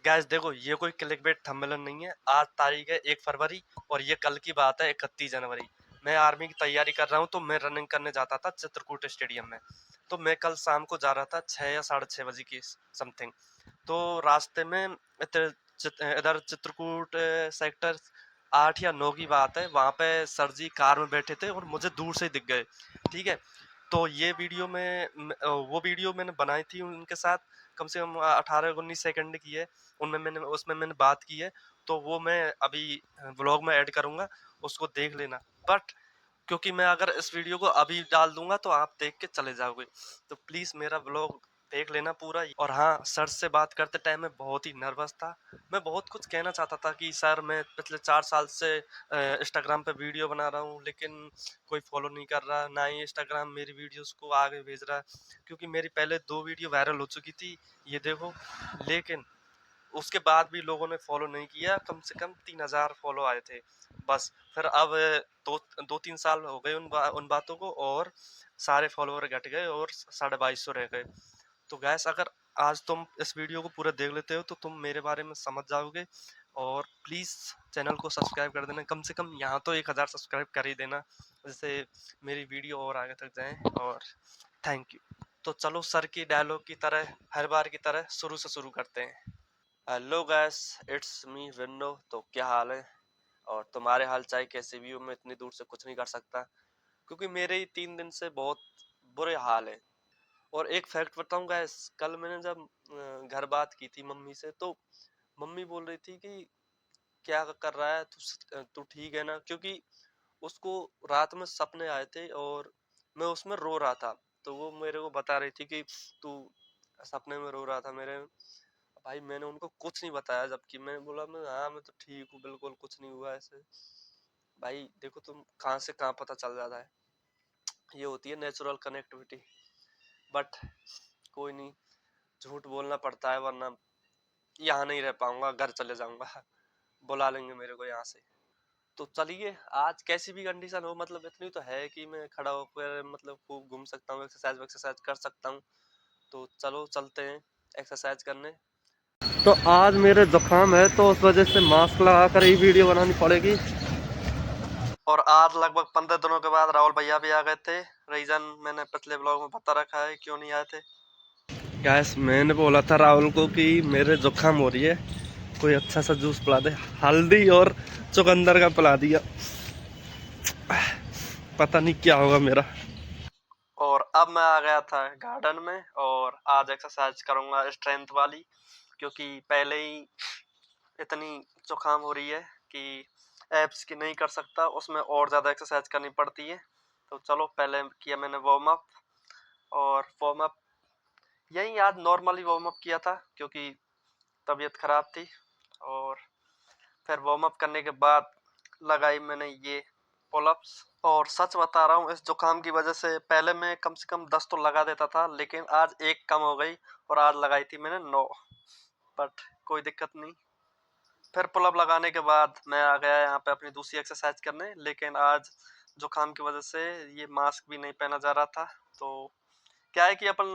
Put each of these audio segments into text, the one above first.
Guys देखो, ये कोई क्लिकबेट थंबनेल नहीं है। आज तारीख है 1 फरवरी और ये कल की बात है 31 जनवरी। मैं आर्मी की तैयारी कर रहा हूँ, तो मैं रनिंग करने जाता था चित्रकूट स्टेडियम में। तो मैं कल शाम को जा रहा था 6 या 6:30 बजे की समथिंग। तो रास्ते में इधर चित्रकूट सेक्टर 8 या 9 की बात है। वहां पे सर जी कार में बैठे थे और मुझे दूर से ही दिख गए। ठीक है, तो ये वीडियो में वो वीडियो मैंने बनाई थी उनके साथ। कम से कम 18-19 सेकंड की है। उसमें मैंने बात की है। तो वो मैं अभी व्लॉग में ऐड करूंगा, उसको देख लेना। बट क्योंकि मैं अगर इस वीडियो को अभी डाल दूंगा तो आप देख के चले जाओगे, तो प्लीज मेरा व्लॉग देख लेना पूरा। और हाँ, सर से बात करते टाइम मैं बहुत ही नर्वस था। मैं बहुत कुछ कहना चाहता था कि सर मैं पिछले 4 साल से इंस्टाग्राम पे वीडियो बना रहा हूँ, लेकिन कोई फॉलो नहीं कर रहा, ना ही इंस्टाग्राम मेरी वीडियोस को आगे भेज रहा। क्योंकि मेरी पहले 2 वीडियो वायरल हो चुकी थी, ये देखो। लेकिन उसके बाद भी लोगों ने फॉलो नहीं किया। कम से कम 3,000 फॉलो आए थे बस। फिर अब दो 2-3 साल हो गए उन बातों को, और सारे फॉलोवर घट गए और 2250 रह गए। तो गैस, अगर आज तुम इस वीडियो को पूरा देख लेते हो तो तुम मेरे बारे में समझ जाओगे। और प्लीज़ चैनल को सब्सक्राइब कर देना। कम से कम यहाँ तो 1000 सब्सक्राइब कर ही देना, जिससे मेरी वीडियो और आगे तक जाए। और थैंक यू। तो चलो, सर की डायलॉग की तरह, हर बार की तरह शुरू करते हैं। Hello guys, it's me Vinno. तो क्या हाल है? और तुम्हारे हाल चाहे कैसे भी हो, मैं इतनी दूर से कुछ नहीं कर सकता, क्योंकि मेरे ही 3 दिन से बहुत बुरे हाल है। और एक फैक्ट बताऊं गैस, कल मैंने जब घर बात की थी मम्मी से, तो मम्मी बोल रही थी कि क्या कर रहा है तू, तू ठीक है ना? क्योंकि उसको रात में सपने आए थे और मैं उसमें रो रहा था। तो वो मेरे को बता रही थी कि तू सपने में रो रहा था मेरे। भाई मैंने उनको कुछ नहीं बताया, जबकि मैंने बोला मैं तो ठीक हूँ, बिल्कुल कुछ नहीं हुआ ऐसे। भाई देखो, तुम कहाँ से कहाँ पता चल जाता है। ये होती है नेचुरल कनेक्टिविटी। बट कोई नहीं, झूठ बोलना पड़ता है, वरना यहाँ नहीं रह पाऊंगा, घर चले जाऊंगा। बुला लेंगे मेरे को यहाँ से। तो चलिए, आज कैसी भी कंडीशन हो, मतलब इतनी तो है कि मैं खड़ा होकर मतलब खूब घूम सकता हूँ, एक्सरसाइज एक्सरसाइज कर सकता हूँ। तो चलो चलते हैं एक्सरसाइज करने। तो आज मेरे जुकाम है, तो उस वजह से मास्क लगा कर ही वीडियो बनानी पड़ेगी। और आज लगभग 15 दिनों के बाद राहुल भैया भी आ गए थे। रीजन मैंने पिछले ब्लॉग में बता रखा है क्यों नहीं आए थे। गैस, मैंने बोला था राहुल को कि मेरे जुकाम हो रही है, कोई अच्छा सा जूस पिला दे। हल्दी और चुकंदर का पिला दिया, पता नहीं क्या होगा मेरा। और अब मैं आ गया था गार्डन में, और आज एक्सरसाइज करूंगा स्ट्रेंथ वाली, क्योंकि पहले ही इतनी जुकाम हो रही है कि एब्स की नहीं कर सकता, उसमें और ज़्यादा एक्सरसाइज करनी पड़ती है। तो चलो, पहले किया मैंने वार्म अप। और वार्म अप यही आज नॉर्मली वार्म अप किया था, क्योंकि तबीयत खराब थी। और फिर वार्म अप करने के बाद लगाई मैंने ये पुलअप्स। और सच बता रहा हूँ, इस जुकाम की वजह से पहले मैं कम से कम 10 तो लगा देता था, लेकिन आज एक कम हो गई और आज लगाई थी मैंने 9। बट कोई दिक्कत नहीं। फिर पुलअप लगाने के बाद मैं आ गया यहाँ पे अपनी दूसरी एक्सरसाइज करने। लेकिन आज जुकाम की वजह से ये मास्क भी नहीं पहना जा रहा था। तो क्या है कि अपन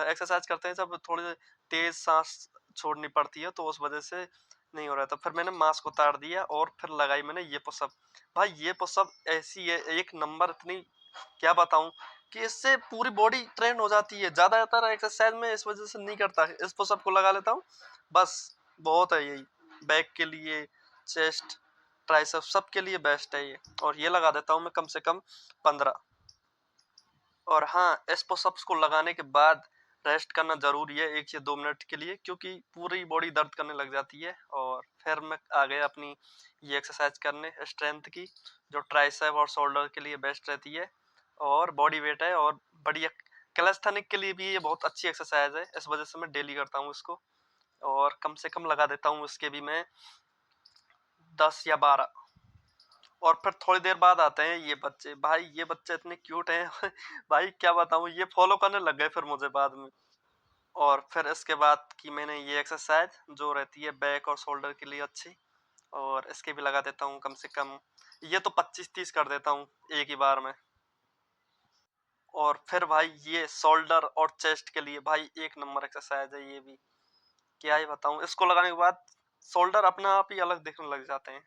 एक्सरसाइज करते हैं जब थोड़ी तेज सांस छोड़नी पड़ती है, तो उस वजह से नहीं हो रहा था। फिर मैंने मास्क उतार दिया और फिर लगाई मैंने ये पुशअप। भाई ये पुशअप ऐसी है, एक नंबर। इतनी क्या बताऊं कि इससे पूरी बॉडी ट्रेन हो जाती है। ज्यादातर एक्सरसाइज में इस वजह से नहीं करता, इस पुशअप को लगा लेता हूँ बस, बहुत है यही। बैक के लिए, चेस्ट, ट्राइसेप, सब के लिए बेस्ट है ये। और ये लगा देता हूँ मैं कम से कम 15। और हाँ, इस पुशअप्स को लगाने के बाद रेस्ट करना जरूरी है 1 से 2 मिनट के लिए, क्योंकि पूरी बॉडी दर्द करने लग जाती है। और फिर मैं आ गया अपनी ये एक्सरसाइज करने स्ट्रेंथ की, जो ट्राइसेप और शोल्डर के लिए बेस्ट रहती है और बॉडी वेट है। और बढ़िया कैलिस्थेनिक के लिए भी ये बहुत अच्छी एक्सरसाइज है, इस वजह से मैं डेली करता हूँ इसको। और कम से कम लगा देता हूँ इसके भी मैं 10 या 12। और फिर थोड़ी देर बाद आते हैं ये बच्चे। भाई ये बच्चे इतने क्यूट हैं भाई क्या बताऊं, ये फॉलो करने लग गए फिर मुझे बाद में। और फिर इसके बाद की मैंने ये एक्सरसाइज जो रहती है बैक और शोल्डर के लिए अच्छी, और इसके भी लगा देता हूँ कम से कम, ये तो 25-30 कर देता हूँ एक ही बार में। और फिर भाई ये शोल्डर और चेस्ट के लिए भाई एक नंबर एक्सरसाइज है ये भी। क्या ही बताऊं, इसको लगाने के बाद शोल्डर अपने आप ही अलग दिखने लग जाते हैं।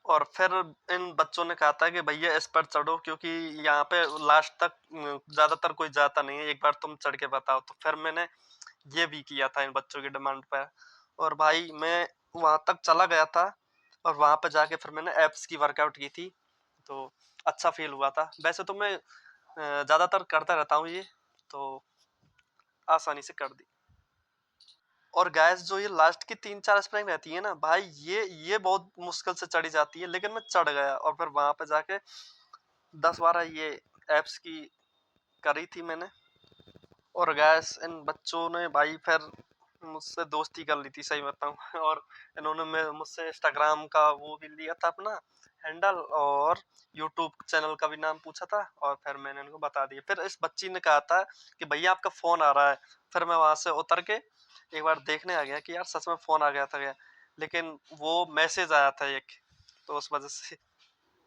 और फिर इन बच्चों ने कहा था कि भैया इस पर चढ़ो, क्योंकि यहाँ पे लास्ट तक ज्यादातर कोई जाता नहीं है, एक बार तुम चढ़ के बताओ। तो फिर मैंने ये भी किया था इन बच्चों की डिमांड पर। और भाई मैं वहां तक चला गया था, और वहां पर जाके फिर मैंने एप्स की वर्कआउट की थी, तो अच्छा फील हुआ था। वैसे तो मैं ज्यादातर करता रहता हूँ ये, तो आसानी से कर दी। और गैस जो ये लास्ट की 3-4 स्प्रिंग रहती है ना भाई, ये बहुत मुश्किल से चढ़ी जाती है, लेकिन मैं चढ़ गया। और फिर वहां पे जाके 10-12 ये एप्स की करी थी मैंने। और गैस इन बच्चों ने भाई फिर मुझसे दोस्ती कर ली थी, सही बताऊं। और इन्होंने मुझसे इंस्टाग्राम का वो भी लिया था अपना हैंडल, और यूट्यूब चैनल का भी नाम पूछा था, और फिर मैंने इनको बता दिया। फिर इस बच्ची ने कहा था कि भैया आपका फोन आ रहा है। फिर मैं वहां से उतर के एक बार देखने आ गया कि यार सच में फोन आ गया था क्या, लेकिन वो मैसेज आया था एक, तो उस वजह से।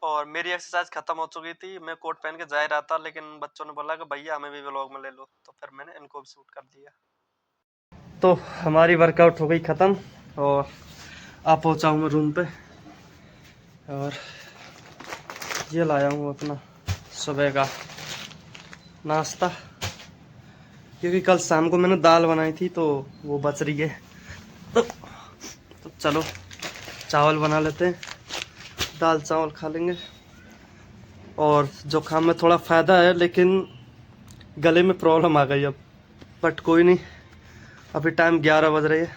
और मेरी एक्सरसाइज खत्म हो चुकी थी, मैं कोट पहन के जा ही रहा था, लेकिन बच्चों ने बोला कि भैया हमें भी व्लॉग में ले लो, तो फिर मैंने इनको भी शूट कर दिया। तो हमारी वर्कआउट हो गई ख़त्म, और आप पहुंचा हूँ मैं रूम पे। और ये लाया हूँ अपना सुबह का नाश्ता, क्योंकि कल शाम को मैंने दाल बनाई थी तो वो बच रही है। तो चलो चावल बना लेते हैं, दाल चावल खा लेंगे। और जुकाम में थोड़ा फ़ायदा है, लेकिन गले में प्रॉब्लम आ गई अब। बट कोई नहीं, अभी टाइम 11 बज रही है,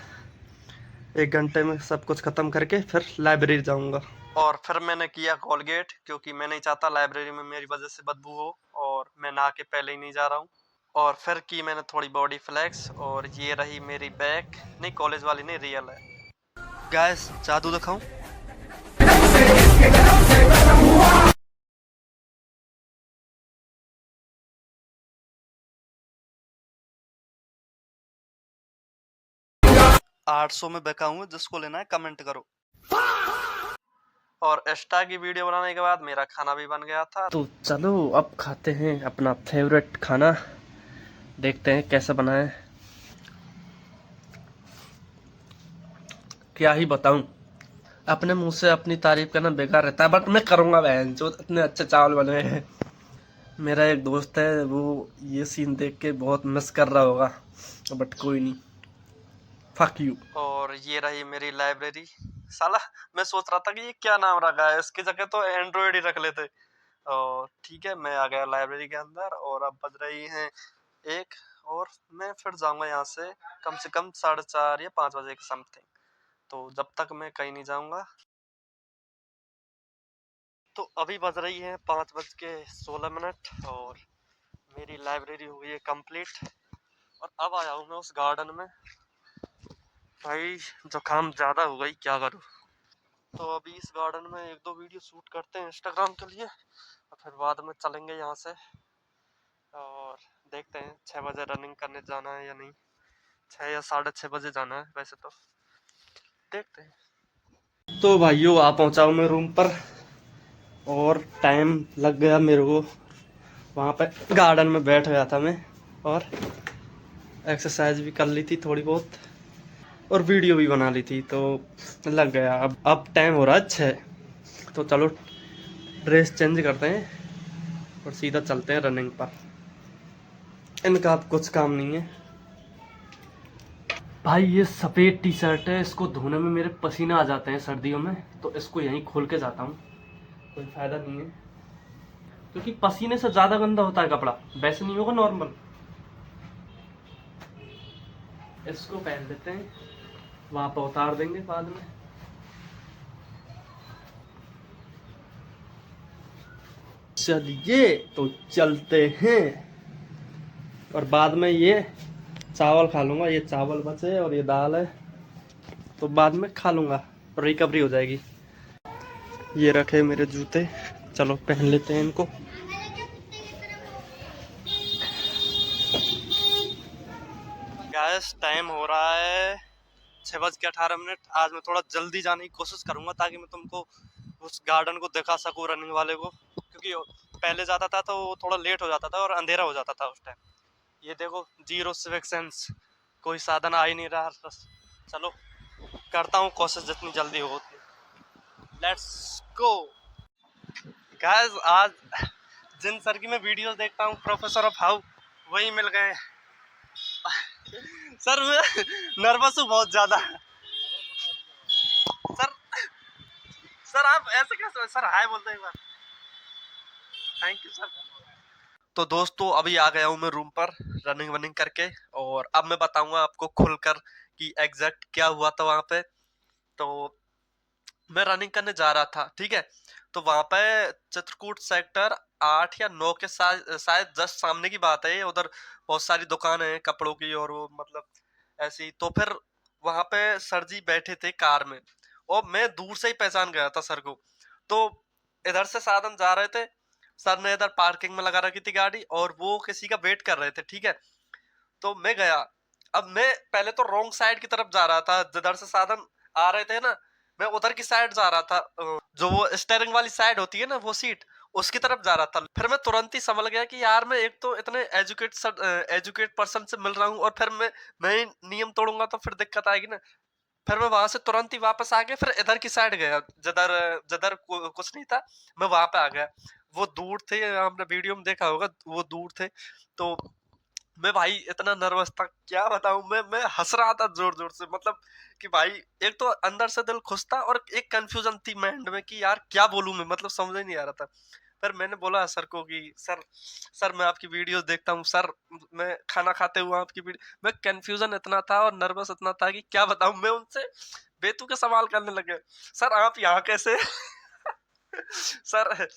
1 घंटे में सब कुछ ख़त्म करके फिर लाइब्रेरी जाऊंगा। और फिर मैंने किया कोलगेट, क्योंकि मैं नहीं चाहता लाइब्रेरी में मेरी वजह से बदबू हो, और मैं नहा के पहले ही नहीं जा रहा हूँ। और फिर की मैंने थोड़ी बॉडी फ्लैक्स, और ये रही मेरी बैक, नहीं कॉलेज वाली नहीं, रियल है। गाइस जादू दिखाऊं? 800 में बिका हूँ, जिसको लेना है कमेंट करो। और इंस्टा की वीडियो बनाने के बाद मेरा खाना भी बन गया था, तो चलो अब खाते हैं अपना फेवरेट खाना, देखते हैं कैसा बना है। क्या ही बताऊं, अपने मुंह से अपनी तारीफ करना बेकार रहता है, बट मैं करूंगा बहन, जो इतने अच्छे चावल बने हैं। मेरा एक दोस्त है, वो ये सीन देख के बहुत मिस कर रहा होगा, बट कोई नहीं, फक यू। और ये रही मेरी लाइब्रेरी। साला मैं सोच रहा था कि ये क्या नाम रखा है, इसकी जगह तो एंड्रॉइड ही रख लेते। और ठीक है, मैं आ गया लाइब्रेरी के अंदर, और अब बज रही हैं 1, और मैं फिर जाऊंगा यहाँ से कम 4:30 या 5 बजे के समथिंग। तो जब तक मैं कहीं नहीं जाऊंगा। तो अभी बज रही है 5:16, और मेरी लाइब्रेरी हो गई है कंप्लीट। और अब आया हूँ मैं उस गार्डन में। भाई जुकाम ज्यादा हो गई, क्या करूँ। तो अभी इस गार्डन में 1-2 वीडियो शूट करते हैं इंस्टाग्राम के लिए, और फिर बाद में चलेंगे यहाँ से। और देखते हैं 6 बजे रनिंग करने जाना है या नहीं, 6 या 6:30 बजे जाना है वैसे तो, देखते हैं। तो भाइयों आ पहुँचा हूँ मैं रूम पर, और टाइम लग गया मेरे को। वहाँ पे गार्डन में बैठ गया था मैं, और एक्सरसाइज भी कर ली थी थोड़ी बहुत, और वीडियो भी बना ली थी, तो लग गया। अब टाइम हो रहा है 6, तो चलो ड्रेस चेंज करते हैं और सीधा चलते हैं रनिंग पर। इनका अब कुछ काम नहीं है। भाई ये सफ़ेद टी शर्ट है, इसको धोने में मेरे पसीना आ जाते हैं सर्दियों में, तो इसको यहीं खोल के जाता हूँ, कोई फ़ायदा नहीं है, क्योंकि पसीने से ज़्यादा गंदा होता है कपड़ा, वैसे नहीं होगा नॉर्मल। इसको पहन लेते हैं, वहाँ पर उतार देंगे बाद में। चलिए तो चलते हैं, और बाद में ये चावल खा लूँगा, ये चावल बचे और ये दाल है, तो बाद में खा लूँगा, रिकवरी हो जाएगी। ये रखे मेरे जूते, चलो पहन लेते हैं इनको। गाइस टाइम हो रहा है 6:18। आज मैं थोड़ा जल्दी जाने की कोशिश करूंगा, ताकि मैं तुमको उस गार्डन को दिखा सकूं, रनिंग वाले को, क्योंकि पहले जाता था तो वो थोड़ा लेट हो जाता था और अंधेरा हो जाता था उस टाइम। ये देखो, जीरो सिविक सेंस, कोई साधन आ ही नहीं रहा। बस चलो करता हूँ कोशिश जितनी जल्दी हो उतनी। Let's go guys. आज जिन सर की मैं वीडियोस देखता हूँ, प्रोफेसर ऑफ हाउ, वही मिल गए। सर मैं नर्वस हूँ बहुत ज्यादा। सर सर आप ऐसे कैसे, सर हाय बोलते हैं एक बार। Thank you sir. तो दोस्तों अभी आ गया हूँ मैं रूम पर रनिंग वनिंग करके, और अब मैं बताऊंगा आपको खुलकर कि एग्जैक्ट क्या हुआ था वहां पे। तो मैं रनिंग करने जा रहा था, ठीक है। तो वहां पे चित्रकूट सेक्टर 8 या 9 के शायद जस्ट सामने की बात है। उधर बहुत सारी दुकानें हैं कपड़ों की, और वो मतलब ऐसी। तो फिर वहां पे सर जी बैठे थे कार में, और मैं दूर से ही पहचान गया था सर को। तो इधर से साधन जा रहे थे, सर ने इधर पार्किंग में लगा रखी थी गाड़ी, और वो किसी का वेट कर रहे थे, ठीक है। तो मैं गया। अब मैं पहले तो रॉन्ग साइड की तरफ जा रहा था, जिधर से साधन आ रहे थे ना, मैं उधर की साइड जा रहा था। जो वो स्टेयरिंग वाली साइड होती है ना, वो सीट, उसकी तरफ जा रहा था। फिर मैं तुरंत ही समझ गया कि यार मैं एक तो इतने एजुकेट पर्सन से मिल रहा हूँ, और फिर मैं ही नियम तोड़ूंगा तो फिर दिक्कत आएगी ना। फिर मैं वहां से तुरंत ही वापस आ गया, फिर इधर की साइड गया, जिधर जिधर कुछ नहीं था, मैं वहां पे आ गया। वो दूर थे, आपने वीडियो में देखा होगा, वो दूर थे। तो मैं भाई इतना नर्वस था, क्या बताऊं। मैं हंस रहा था जोर जोर से, मतलब कि भाई एक तो अंदर से दिल खुश था, और एक कंफ्यूजन थी माइंड में कि यार क्या बोलूं मैं, मतलब समझ ही नहीं आ रहा था। फिर मैंने बोला सर को कि सर मैं आपकी वीडियो देखता हूँ सर, मैं खाना खाते हुए आपकी वीडियो। मैं कंफ्यूजन इतना था और नर्वस इतना था कि क्या बताऊं। मैं उनसे बेतुके सवाल करने लगे, सर आप यहाँ कैसे सर।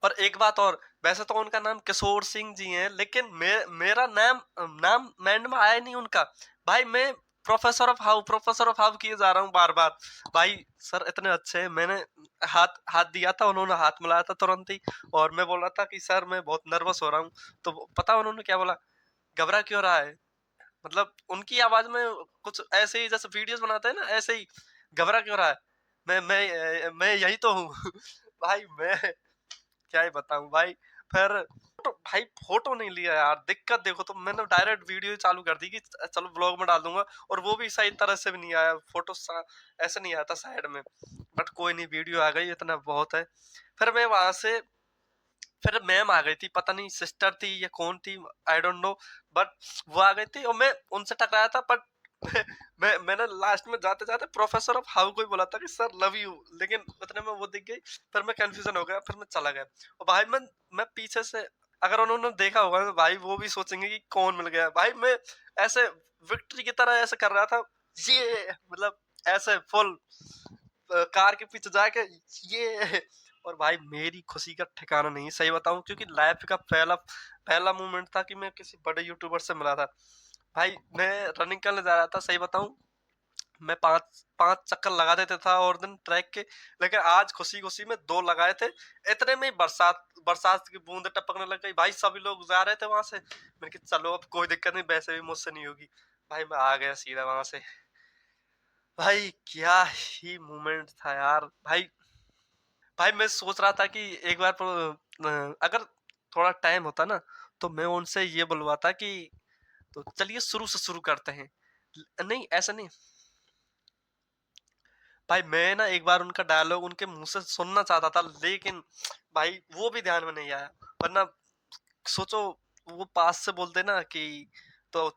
और एक बात और, वैसे तो उनका नाम किशोर सिंह जी है, लेकिन मेरा नाम नाम माइंड में आया नहीं उनका। भाई मैं प्रोफेसर ऑफ हाउ किए जा रहा हूँ बार बार। भाई सर इतने अच्छे हैं, मैंने हाथ हाथ दिया था, उन्होंने हाथ मिलाया था तुरंत ही। और मैं बोल रहा था कि सर मैं बहुत नर्वस हो रहा हूँ। तो पता उन्होंने क्या बोला, घबरा क्यों रहा है। मतलब उनकी आवाज में कुछ ऐसे ही, जैसे वीडियोस बनाते हैं ना, ऐसे ही, घबरा क्यों रहा है, मैं यही तो हूँ। भाई मैं क्या ही बताऊं भाई। फिर भाई फोटो नहीं लिया यार, दिक्कत देखो। तो मैंने डायरेक्ट वीडियो चालू कर दी कि चलो ब्लॉग में डाल दूंगा, और वो भी सही तरह से भी नहीं आया फोटो, ऐसे नहीं आता साइड में। बट कोई नहीं, वीडियो आ गई, इतना बहुत है। फिर मैं वहां से, फिर मैम आ गई थी, पता नहीं सिस्टर थी या कौन थी, आई डोंट नो। बट वो आ गई थी, और मैं उनसे टकराया था। बट मैंने लास्ट में जाते जाते प्रोफेसर ऑफ हाउ को ही बोला था कि सर लव यू, लेकिन उतने में वो दिख गई। फिर मैं कंफ्यूजन हो गया, फिर मैं चला गया। और भाई मैं पीछे से, अगर उन्होंने देखा होगा तो भाई वो भी सोचेंगे कि कौन मिल गया। भाई मैं ऐसे विक्ट्री की तरह ऐसे कर रहा था, ये मतलब ऐसे फुल कार के पीछे जाके ये। और भाई मेरी खुशी का ठिकाना नहीं, सही बताऊं, क्योंकि लाइफ का पहला पहला मोमेंट था कि मैं किसी बड़े यूट्यूबर से मिला था। भाई मैं रनिंग करने जा रहा था, सही बताऊं, मैं पांच पांच चक्कर लगा देता था और दिन ट्रैक के। लेकिन आज खुशी खुशी में 2 लगाए थे। इतने में बरसात बरसात की बूंद टपकने लग गई। भाई सभी लोग जा रहे थे वहां से, मैंने कहा चलो अब कोई दिक्कत नहीं, वैसे भी मुझसे नहीं होगी। भाई मैं आ गया सीधा वहां से। भाई क्या ही मोमेंट था यार। भाई भाई मैं सोच रहा था कि एक बार अगर थोड़ा टाइम होता ना, तो मैं उनसे ये बुलवाता कि तो चलिए शुरू से शुरू करते हैं। नहीं ऐसा नहीं। भाई मैं ना एक बार उनका डायलॉग उनके मुंह से सुनना चाहता था, लेकिन भाई वो भी ध्यान में नहीं आया। वरना सोचो, वो पास से बोलते ना कि तो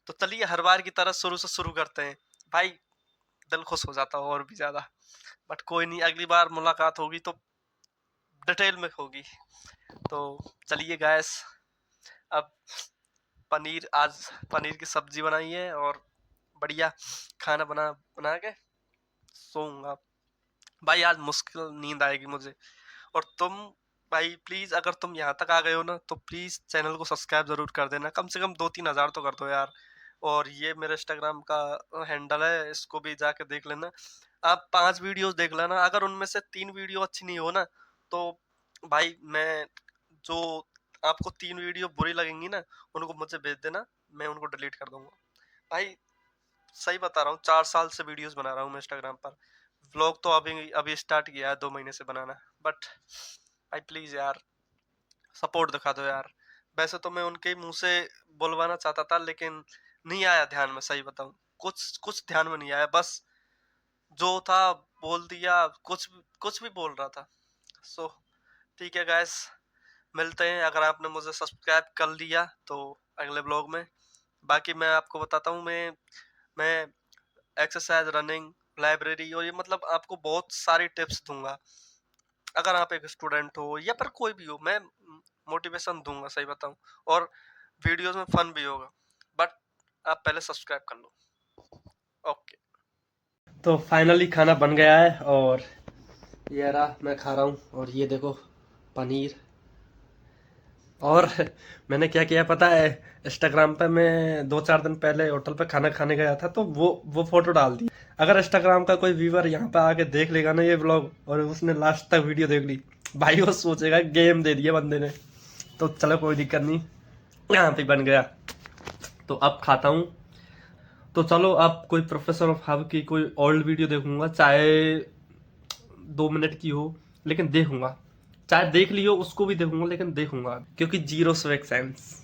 तो चलिए हर बार की तरह शुरू से शुरू करते हैं। भाई दिल खुश हो जाता और भी ज्यादा। बट कोई नहीं, अगली बार मुलाकात होगी तो डिटेल में होगी। तो चलिए गैस, अब आज पनीर की सब्जी बनाई है, और बढ़िया खाना बना बना के सोऊंगा। भाई आज मुश्किल नींद आएगी मुझे। और तुम भाई प्लीज, अगर तुम यहाँ तक आ गए हो ना, तो प्लीज चैनल को सब्सक्राइब जरूर कर देना, कम से कम 2-3 हजार तो कर दो यार। और ये मेरे इंस्टाग्राम का हैंडल है, इसको भी जाके देख लेना। आप 5 वीडियोस देख लेना, अगर उनमें से 3 वीडियो अच्छी नहीं हो ना, तो भाई मैं जो आपको 3 वीडियो बुरी लगेंगी ना, उनको मुझे भेज देना, मैं उनको डिलीट कर दूंगा। भाई सही बता रहा हूँ, 4 साल से वीडियोस बना रहा हूँ मैं इंस्टाग्राम पर। व्लॉग तो अभी अभी स्टार्ट किया है 2 महीने से बनाना। बट भाई प्लीज यार सपोर्ट दिखा दो यार। वैसे तो मैं उनके मुंह से बुलवाना चाहता था, लेकिन नहीं आया ध्यान में, सही बताऊं कुछ कुछ ध्यान में नहीं आया, बस जो था बोल दिया, कुछ भी बोल रहा था। सो ठीक है गाइस, मिलते हैं। अगर आपने मुझे सब्सक्राइब कर लिया तो अगले ब्लॉग में। बाकी मैं आपको बताता हूँ, मैं एक्सरसाइज, रनिंग, लाइब्रेरी और ये मतलब आपको बहुत सारी टिप्स दूंगा। अगर आप एक स्टूडेंट हो या फिर कोई भी हो, मैं मोटिवेशन दूंगा, सही बताऊं। और वीडियोस में फन भी होगा, बट आप पहले सब्सक्राइब कर लो। ओके, तो फाइनली खाना बन गया है और ये रहा, मैं खा रहा हूँ। और ये देखो पनीर। और मैंने क्या किया पता है, इंस्टाग्राम पे मैं 2-4 दिन पहले होटल पे खाना खाने गया था, तो वो फोटो डाल दी। अगर इंस्टाग्राम का कोई व्यूअर यहाँ पे आके देख लेगा ना ये ब्लॉग, और उसने लास्ट तक वीडियो देख ली, भाई वो सोचेगा गेम दे दिया बंदे ने। तो चलो कोई दिक्कत नहीं, यहाँ पे बन गया। तो अब खाता हूँ। तो चलो अब कोई प्रोफेसर ऑफ हब की कोई ओल्ड वीडियो देखूंगा, चाहे 2 मिनट की हो, लेकिन देखूंगा। चाहे देख लियो उसको भी देखूंगा, लेकिन देखूंगा, क्योंकि जीरो स्वेक सेंस।